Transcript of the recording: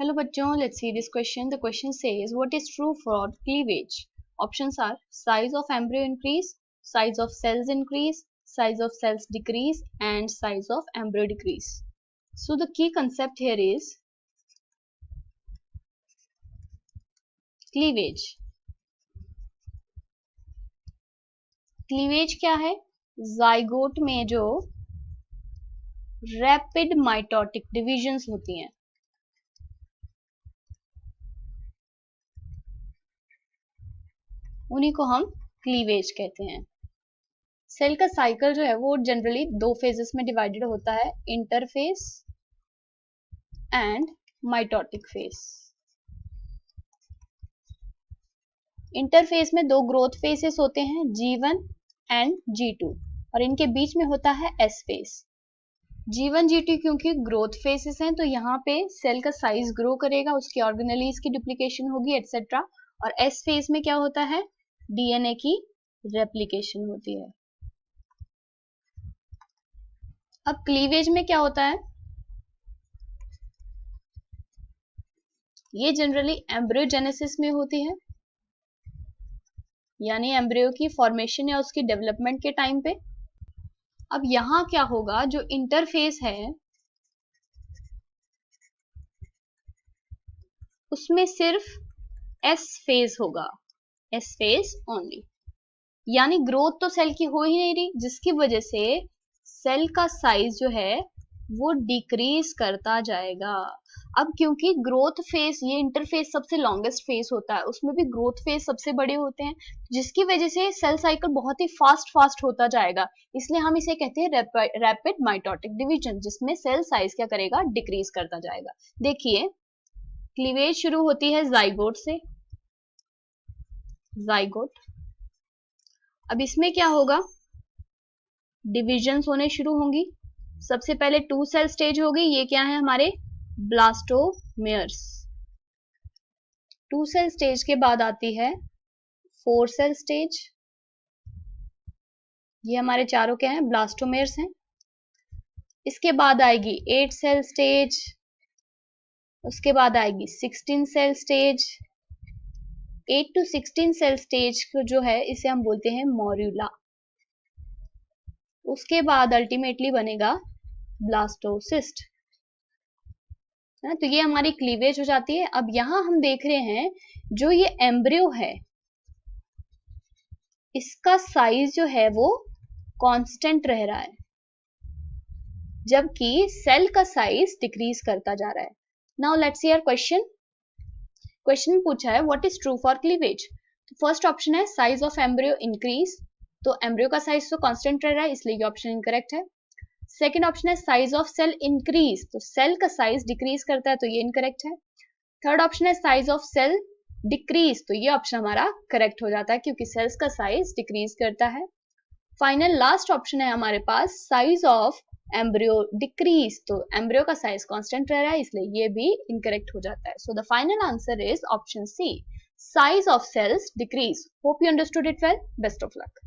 Hello बच्चों, let's see this question. The question says, what is true for cleavage? Options are size of embryo increase, size of cells increase, size of cells decrease, and size of embryo decrease. So the key concept here is cleavage. Cleavage क्या है? zygote में जो rapid mitotic divisions होती हैं, उन्हीं को हम cleavage कहते हैं. सेल का साइकिल जो है वो जनरली दो फेजेस में डिवाइडेड होता है, interface and mitotic phase. Interface में दो ग्रोथ फेजेस होते हैं, G1 एंड G2, और इनके बीच में होता है S फेज. G1 G2 क्योंकि ग्रोथ फेजेस हैं तो यहाँ पे सेल का साइज ग्रो करेगा, उसकी ऑर्गेनेलीज की डुप्लीकेशन होगी एटसेट्रा. और S फेज में क्या होता है? डीएनए की रेप्लिकेशन होती है. अब क्लीवेज में क्या होता है? ये जनरली एम्ब्रियोजेनेसिस में होती है, यानी एम्ब्रियो की फॉर्मेशन या उसकी डेवलपमेंट के टाइम पे. अब यहां क्या होगा, जो इंटरफेस है उसमें सिर्फ एस फेज होगा, एस फेज ओनली. यानी ग्रोथ तो सेल की हो ही नहीं रही, जिसकी वजह से सेल का साइज जो है वो डिक्रीज करता जाएगा. अब क्योंकि ग्रोथ फेज, ये इंटरफेस सबसे लॉन्गेस्ट फेज होता है, उसमें भी ग्रोथ फेज सबसे बड़े होते हैं, जिसकी वजह से सेल साइकिल बहुत ही फास्ट होता जाएगा. इसलिए हम इसे कहते हैं रैपिड माइटोटिक डिवीजन, जिसमें सेल साइज क्या करेगा? डिक्रीज करता जाएगा. देखिए, क्लीवेज शुरू होती है जाइगोट से, जाइगोट. अब इसमें क्या होगा? डिविजन्स होने शुरू होंगी. सबसे पहले 2 सेल स्टेज होगी, ये क्या है? हमारे ब्लास्टोमेयर्स. 2 सेल स्टेज के बाद आती है 4 सेल स्टेज. ये हमारे चारों क्या हैं? ब्लास्टोमेयर्स हैं. इसके बाद आएगी 8 सेल स्टेज, उसके बाद आएगी 16 cell stage. 8 to 16 cell stage को जो है इसे हम बोलते हैं मॉर्यूला. उसके बाद अल्टीमेटली बनेगा ब्लास्टोसिस्ट. तो ये हमारी क्लीवेज हो जाती है. अब यहां हम देख रहे हैं जो ये एम्ब्रियो है इसका साइज जो है वो कांस्टेंट रह रहा है, जबकि सेल का साइज डिक्रीज करता जा रहा है. Now let's see our question. Question पूछा है what is true for cleavage. तो फर्स्ट ऑप्शन है साइज ऑफ एम्ब्रियो इंक्रीज. तो एम्ब्रियो का साइज तो कांस्टेंट रह रहा है, इसलिए ये ऑप्शन इनकरेक्ट है. सेकेंड ऑप्शन है साइज ऑफ सेल इंक्रीज, तो सेल का साइज डिक्रीज करता है, तो ये इनकरेक्ट है. थर्ड ऑप्शन है साइज ऑफ सेल डिक्रीज, तो ये ऑप्शन हमारा करेक्ट हो जाता है क्योंकि सेल्स का साइज डिक्रीज करता है. फाइनल लास्ट ऑप्शन है हमारे पास साइज ऑफ एम्ब्रियो डिक्रीज, तो एम्ब्रियो का साइज कांस्टेंट रह रहा है, इसलिए ये भी इनकरेक्ट हो जाता है. So the final answer is option C, size of cells decrease. Hope you understood it well. Best of luck.